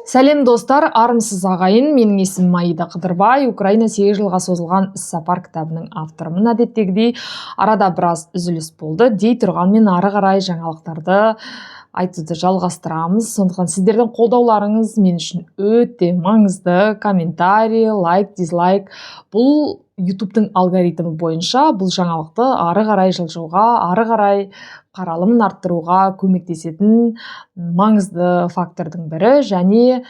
Сәлем достар, армысыз ағайын, менің есімім Аида Қыдырбай, Украина 8 жылға созылған іс-сапар кітабының авторымын. Әдеттегідей, арада біраз үзіліс болды, дей тұрғанмен ары қарай жаңалықтарды айтуды жалғастырамыз. Сондықтан сіздердің қолдауларыңыз мен үшін өте маңызды. Комментарий, лайк, дизлайк. Бұл YouTube-тың алгоритмі бойынша бұл жаңалықты ары қарай жылжуға, ары қарай қаралымын арттыруға көмектесетін маңызды фактордың бірі. Және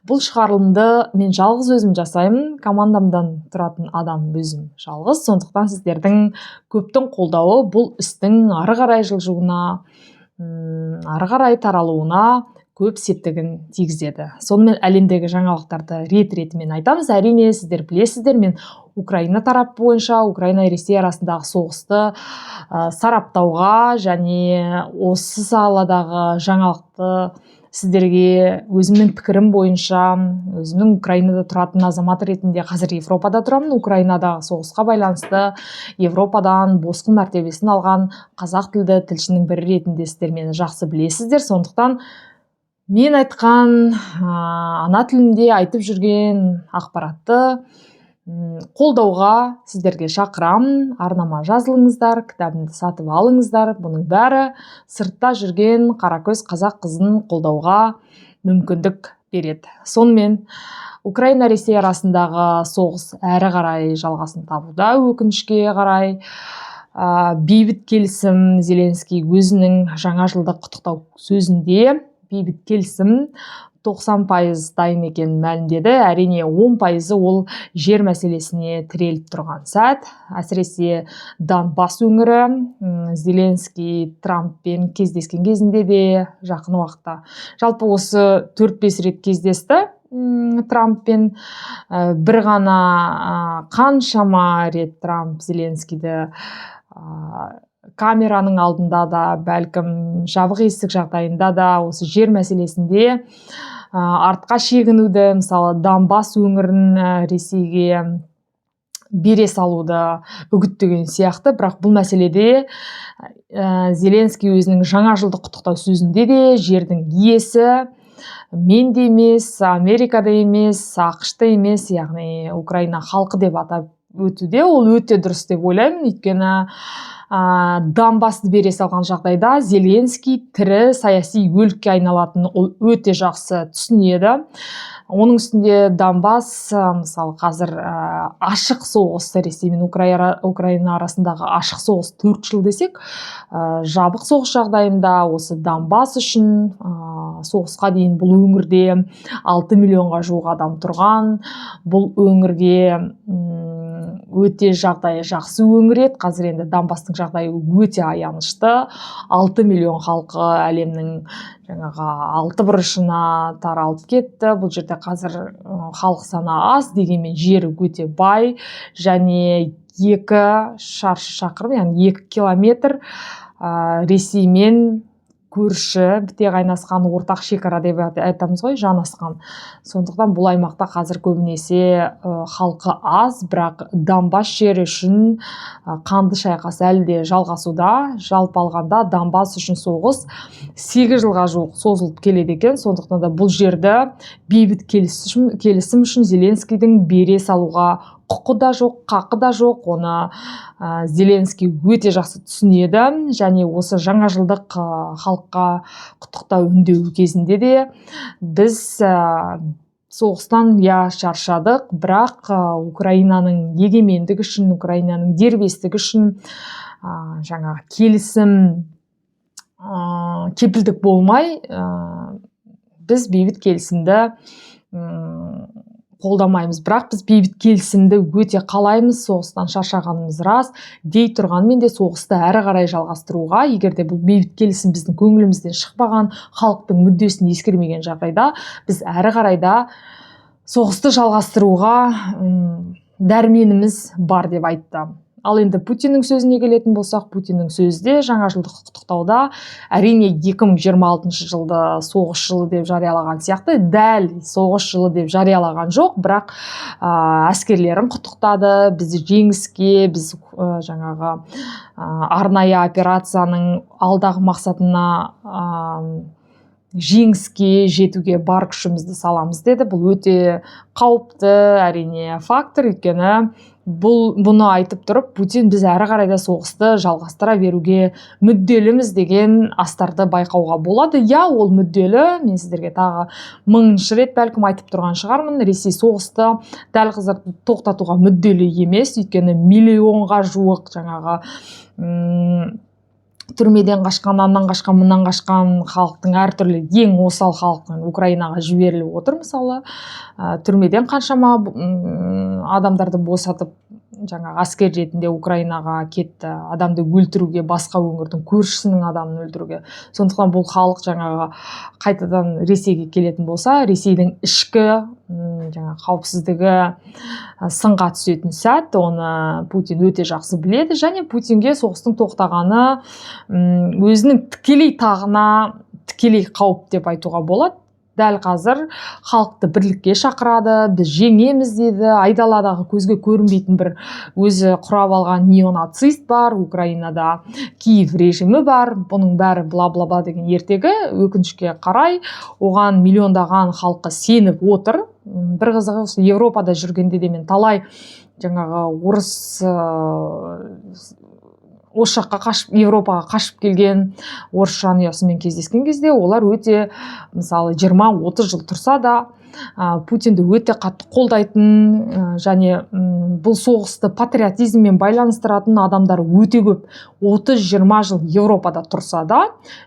бұл шығарылымды мен жалғыз өзім жасаймын, командамдан тұратын адам өзім жалғыз. Сондықтан сіздердің көптің қолдауы бұл істің ары қарай жылжуына, ары қарай таралуына көп септігін тигізеді. Сонымен әлемдегі жаңалықтарды рет-ретімен айтамыз. Әрине, сіздер білесіздер, мен Украина тарапы бойынша Украина и Ресей арасындағы соғысты сараптауға және осы саладағы жаңалықты сіздерге өзімнің пікірім бойынша, өзімнің Украинада тұратын азамат ретінде қазір Европада тұрамын. Украинадағы соғысқа байланысты Европадан босқын мәртебесін алған қазақ тілді тілшінің бірі ретінде сіздер мені жақсы білесіздер. Сондықтан мен айтқан ана тілінде айтып жүрген ақпаратты қолдауға сіздерге шақырамын. Арнама жазылыңыздар, кітабымды сатып алыңыздар. Бұның бәрі сыртта жүрген қаракөз қазақ қызын қолдауға мүмкіндік береді. Сонымен Украина Ресей арасындағы соғыс әрі қарай жалғасын табуда. Өкінішке қарай бейбіт келісім, Зеленский өзінің жаңа жылдық құттықтау сөзінде бейбіт келісім 90% дайын екенін мәлімдеді. Әрине 10% ол жер мәселесіне тіреліп тұрған сәт. Әсіресе Донбасс өңірі Зеленский Трамппен кездескен кезінде де жақын уақытта. Жалпы осы 4-5 рет кездесті Трамппен. Бір ғана қаншама рет Трамп Зеленскийді камераның алдында да, бәлкім жабық есік жағдайында да осы жер мәселесінде артқа шегінуді, мысалы Донбасс өңірін Ресейге бере салуды үгіттеген сияқты. Бірақ бұл мәселеде Зеленский өзінің жаңа жылдық құттықтау сөзінде де жердің иесі мен де емес, Америкада емес, ақш-та емес, яғни Украина халқы деп атап өтуде. Ол өте дұрыс деп ойлаймын, өйткені Донбассты бере салған жағдайда Зеленский тірі саяси өлікке айналатынын ол өте жақсы түсінеді. Оның үстінде Донбасс, мысалы қазір ашық соғыс, Ресей мен Украина арасындағы ашық соғыс 4 жыл десек, жабық соғыс жағдайында осы Донбасс үшін соғысқа дейін бұл өңірде 6 миллионға жуық адам тұрған. Бұл өңірге өте жағдайы жақсы өңір еді. Қазір енді Донбасстың жағдайы өте аянышты. 6 миллион халқы әлемнің жаңағы 6 бұрышына таралып кетті. Бұл жерде қазір халық саны аз, дегенмен жері өте бай және 2 шаршы шақырым, яғни 2 километр Ресеймен көрші, біте қайнасқан ортақ шекара деп айтамыз ғой, жанасқан. Сондықтан бұл аймақта қазір көбінесе халқы аз, бірақ Донбасс жері үшін қанды шайқас әлі де жалғасуда. Жалпы алғанда Донбасс үшін соғыс 8 жылға жуық созылып келеді екен. Сондықтан да бұл жерді бейбіт келісім үшін Зеленскийдің бере салуға құқы да жоқ, қақы да жоқ. Оны Зеленский өте жақсы түсінеді және осы жаңа жылдық халыққа құттықтау үндеу кезінде де біз соғыстан шаршадық, бірақ Украинаның егемендігі үшін, Украинаның дербестігі үшін жаңа келісім кепілдік болмай, біз бейбіт келісімді қолдамаймыз. Бірақ біз бейбіт келісімді өте қалаймыз, соғыстан шаршағанымыз рас. Дей тұрғанмен де соғысты әрі қарай жалғастыруға, егер де бұл бейбіт келісім біздің көңілімізден шықпаған, халықтың мүддесін ескермеген жағдайда, біз әрі қарайда соғысты жалғастыруға дәрменіміз бар деп айтты. Ал енді Путиннің сөзіне келетін болсақ, Путиннің сөзде жаңа жылдық құттықтауда әрине 2026 жылды соғыс жылы деп жариялаған сияқты, дәл соғыс жылы деп жариялаған жоқ, бірақ әскерлерін құттықтады, бізді жеңіске, біз жаңағы арнайы операцияның алдағы мақсатына жеңіске жетуге бар күшімізді саламыз деді. Бұл өте қауіпті әрине фактор, өйткені бұны айтып тұрып, Путин біз әрі қарай да соғысты жалғастыра беруге мүдделіміз деген астарды байқауға болады. Я, ол мүдделі. Мен сіздерге тағы 1000-шы рет бәлкім айтып тұрған шығармын. Ресей соғысты дәл қазір тоқтатуға мүдделі емес, өйткені миллионға жуық жаңағы түрмеден қашқан, аннан қашқан, мынан қашқан халықтың әртүрлі ең осал халықтың Украинаға жіберіліп отыр. Мысалы, түрмеден қаншама адамдарды босатып, жаңағы әскер ретінде Украинаға кетті, адамды өлтіруге, басқа өңірдің көршісінің адамын өлтіруге. Сондықтан бұл халық жаңағы қайтадан Ресейге келетін болса, Ресейдің ішкі жаңағы қауіпсіздігі сынға түсетін сәт, оны Путин өте жақсы біледі, және Путинге соғыстың тоқтағаны өзінің тікелей тағына тікелей қауіп деп айтуға болады. Дәл қазір халықты бірлікке шақырады, біз жеңеміз дейді. Айдаладағы көзге көрінбейтін бір өзі құрап алған неонацист бар, Украинада Киев режимі бар. Бұның бәрі бла-бла-бла деген ертегі. Өкінішке қарай оған миллиондаған халқы сеніп отыр. Бір қызығы, Европада жүргенде де мен талай жаңағы орыс осы жаққа қашып, Европаға қашып келген орыс жанұясымен кездескен кезде, олар өте, мысалы, 20-30 жыл тұрса да, Путинді өте қатты қолдайтын, және бұл соғысты патриотизммен байланыстыратын адамдар өте көп. 30-20 жыл Европада тұрса да,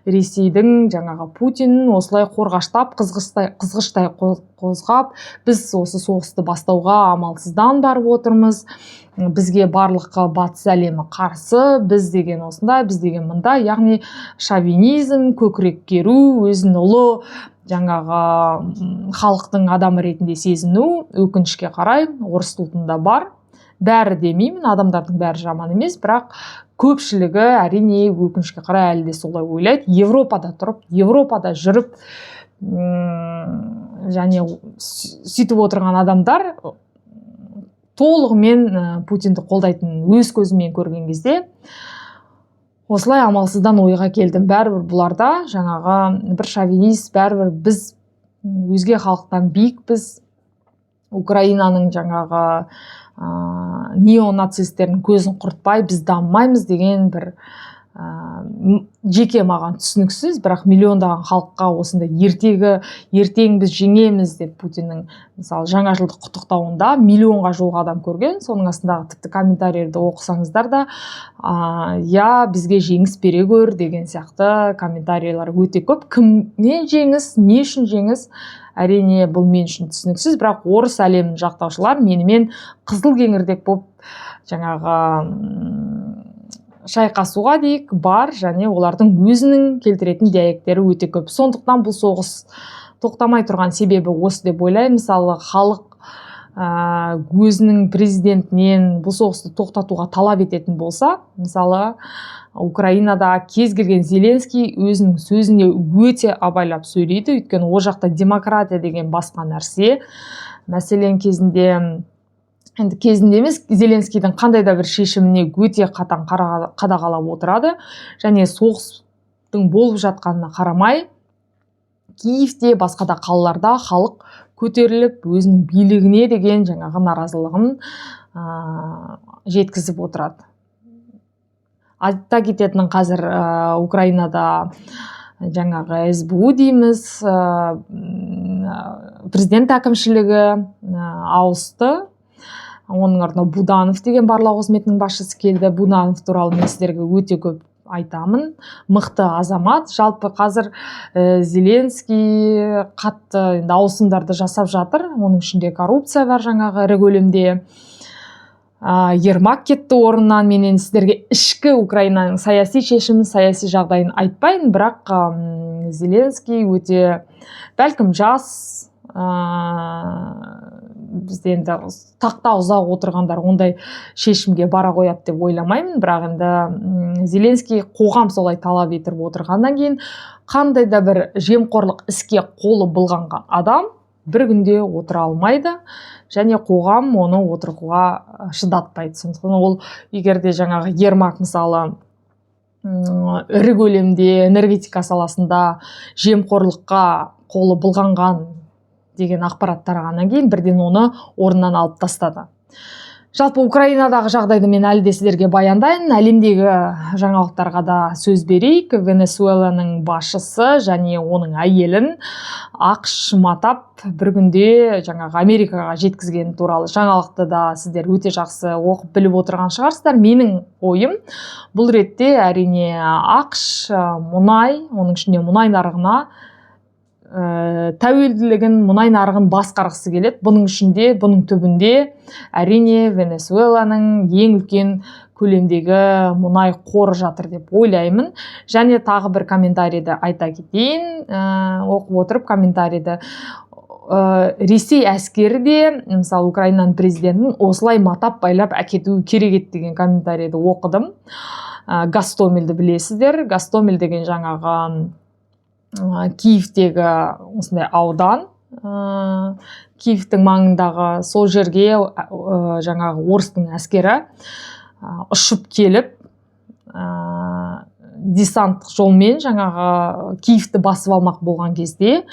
Ресейдің жаңағы Путинін осылай қорғаштап, қызғыштай қозғап, біз осы соғысты бастауға амалсыздан барып отырмыз. Бізге барлыққа батыс әлемі қарсы, біз деген осындай, біз деген мында, яғни шовинизм, көкірек керу, өзін ұлы жаңағы халықтың адамы ретінде сезіну, өкінішке қарай орыс ұлтында бар. Бәрі демеймін, адамдардың бәрі жаман емес, бірақ көпшілігі әрине өкінішке қарай әлі де солай ойлайды. Европада тұрып, Европада жүріп, және сөйтіп отырған адамдар толығымен Путинді қолдайтын өз көзімен көрген кезде осылай амалсыздан ойға келдім. Бәрібір бұларда жаңағы бір шовинист, бәрібір біз өзге халықтан биікпіз, Украинаның жаңағы неонацистердің көзін құртпай біз дамымаймыз деген бір жеке маған түсініксіз, бірақ миллиондаған халыққа осында ертең біз жеңеміз деп Путиннің мысалы жаңа жылдық құттықтауында миллионға жуық адам көрген. Соның астындағы тіпті комментарийлерді оқысаңыздар да, я, бізге жеңіс бере көр деген сияқты комментарийлер өте көп. Кімнен жеңіс, не үшін жеңіс? Әрине бұл мен үшін түсініксіз, бірақ орыс әлемін жақтаушылар менімен қызыл кеңірдек болып жаңағы шайқасуға дейік бар, және олардың өзінің келтіретін дәйектері өте көп. Сондықтан бұл соғыс тоқтамай тұрған себебі осы деп ойлаймын. Мысалы, халық өзінің президентінен бұл соғысты тоқтатуға талап ететін болса, мысалы, Украинада кез келген Зеленский өзінің сөзіне өте абайлап сөйлейді, өйткені о жақта демократия деген басқа нәрсе. Мәселен, кезінде емес, Зеленскийдің қандай да бір шешіміне өте қатаң қадағалап отырады, және соғыстың болып жатқанына қарамай, Киевте, басқа да қалаларда халық көтеріліп, өзінің билігіне деген жаңағы наразылығын жеткізіп отырады. Айта кететінін қазір Украинада жаңағы СБУ дейміз, президент әкімшілігі ауысты. Оның орнына Буданов деген барлау қызметінің басшысы келді. Буданов туралы мен сіздерге өте көп айтамын. Мықты азамат. Жалпы қазір Зеленский қатты ауысымдарды жасап жатыр. Оның ішінде коррупция бар жаңағы ірі көлемде. Ермак кетті орнынан. Мен сіздерге ішкі Украинаның саяси шешімін, саяси жағдайын айтпайын, бірақ Зеленский өте бәлкім жас, бізде енді тақта ұзақ отырғандар ондай шешімге бара қояды деп ойламаймын, бірақ енді Зеленский қоғам солай талап етіп отырғаннан кейін қандай да бір жемқорлық іске қолы былғанған адам бір күнде отыра алмайды, және қоғам оны отыруға шыдатпайды. Сондықтан ол егер де жаңағы Ермак мысалы ірі көлемде энергетика саласында жемқорлыққа қолы былғанған деген ақпарат тарағаннан кейін бірден оны орнынан алып тастады. Жалпы Украинадағы жағдайды мен әлі де сіздерге баяндайын. Әлемдегі жаңалықтарға да сөз берейік. Венесуэланың басшысы және оның әйелін ақш матап бір күнде жаңағы Америкаға жеткізген туралы жаңалықты да сіздер өте жақсы оқып біліп отырған шығарсыздар. Менің ойым бұл ретте әрине ақш мұнай, оның ішінде мұнай нарығына тәуелділігін, мұнай нарығын басқарғысы келеді. Бұның ішінде, бұның түбінде әрине Венесуэланың ең үлкен көлемдегі мұнай қоры жатыр деп ойлаймын. Және тағы бір комментарийді айта кетейін, оқып отырып комментарийді. Ресей әскері де, мысалы Украинаның президентін осылай матап байлап әкету керек еді деген комментарийді оқыдым. Гастомельді білесіздер. Гастомель деген жаңағы Киевтегі осындай аудан, Киевтің маңындағы сол жерге жаңағы орыстың әскері ұшып келіп, десанттық жолмен жаңағы Киевті басып алмақ болған кезде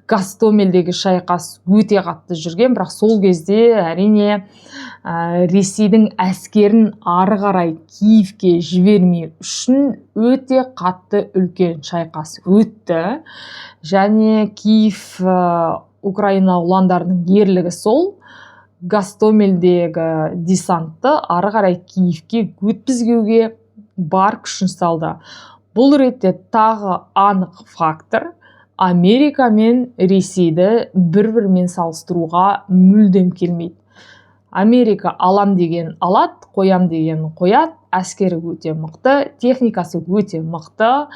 Гастомельдегі шайқас өте қатты жүрген, бірақ сол кезде әрине Ресейдің әскерін ары қарай Киевке жібермеу үшін өте қатты үлкен шайқас өтті. Және Киев Украина ұландарының ерлігі сол, Гастомельдегі десантты ары қарай Киевке өткізбеуге бар күшін салды. Бұл ретте тағы анық фактор, Америка мен Ресейді бір-бірімен салыстыруға мүлдем келмейді. Америка алам деген алады, қоям деген қояды, әскері өте мықты, техникасы өте мықты.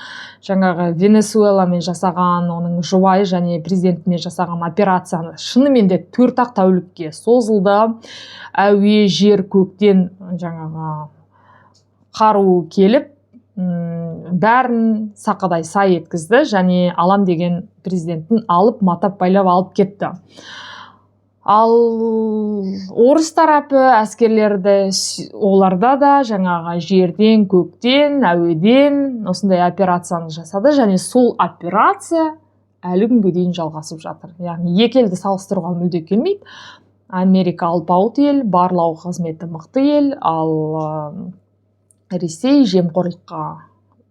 Жаңағы Венесуэламен жасаған, оның жұбайы және президентімен жасаған операцияны шынымен де 4 тәулікке созылды. Әуе, жер, көктен жаңағы қару келіп, бәрін сақадай сай еткізді және алам деген президенттің алып, матап байлап алып кетті. Ал орыс тарапы әскерлерді оларда да жаңағы жерден, көктен, әуеден осындай операцияны жасады және сол операция әлі күнге дейін жалғасып жатыр. Яғни екі елді салыстыруға мүлде келмейді. Америка алпауыт ел, барлау қызметі мықты ел, ал Ресей жемқорлыққа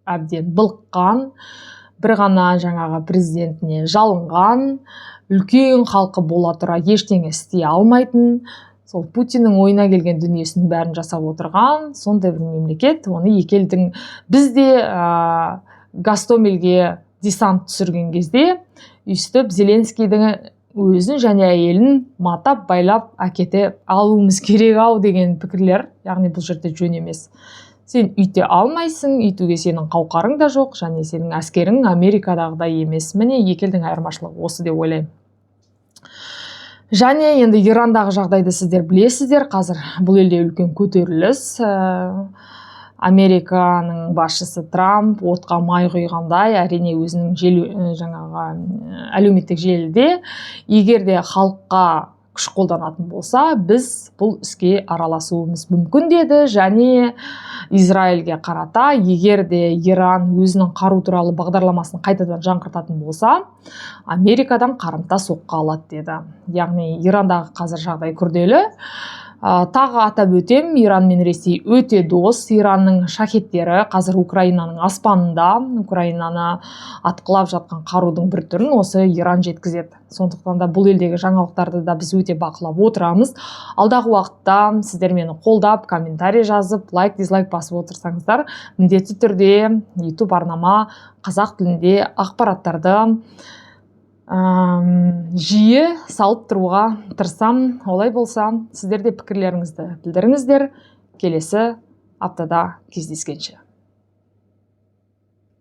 әбден былыққан, бір ғана жаңағы президентіне жалынған, үлкен халқы бола тұра ештеңе істей алмайтын, сол Путиннің ойына келген дүниесінің бәрін жасап отырған сондай бір мемлекет. Оны екі елдің, бізде Гастомельге десант түсірген кезде өйстіп Зеленскийдің өзін және әйелін матап байлап әкете алуымыз керек ау деген пікірлер, яғни бұл жерде жөн емес. Сен үйте алмайсың, үйтуге сенің қауқарың да жоқ, және сенің әскерің Америкадағыдай емес. Міне екі елдің айырмашылығы осы деп ойлаймын. Және енді Ирандағы жағдайды сіздер білесіздер, қазір бұл елде үлкен көтеріліс. Американың басшысы Трамп отқа май құйғандай, әрине өзінің жаңағы әлеуметтік желіде, егер де халыққа күш қолданатын болса, біз бұл іске араласуымыз мүмкін деді. Және Израильге қарата, егер де Иран өзінің қару туралы бағдарламасын қайтадан жаңғыртатын болса, Америкадан қарымта соққы алады деді. Яғни Ирандағы қазір жағдай күрделі. Тағы атап өтем, Иран мен Ресей өте дос. Иранның шахеттері қазір Украинаның аспанында, Украинаны атқылап жатқан қарудың бір түрін осы Иран жеткізеді. Сондықтан да бұл елдегі жаңалықтарды да біз өте бақылап отырамыз. Алдағы уақытта сіздер мені қолдап, комментарий жазып, лайк, дизлайк басып отырсаңыздар, міндетті түрде YouTube арнама қазақ тілінде ақпараттарды жиі салып тұруға тырысамын. Олай болса, сіздер де пікірлеріңізді білдіріңіздер. Келесі аптада кездескенше.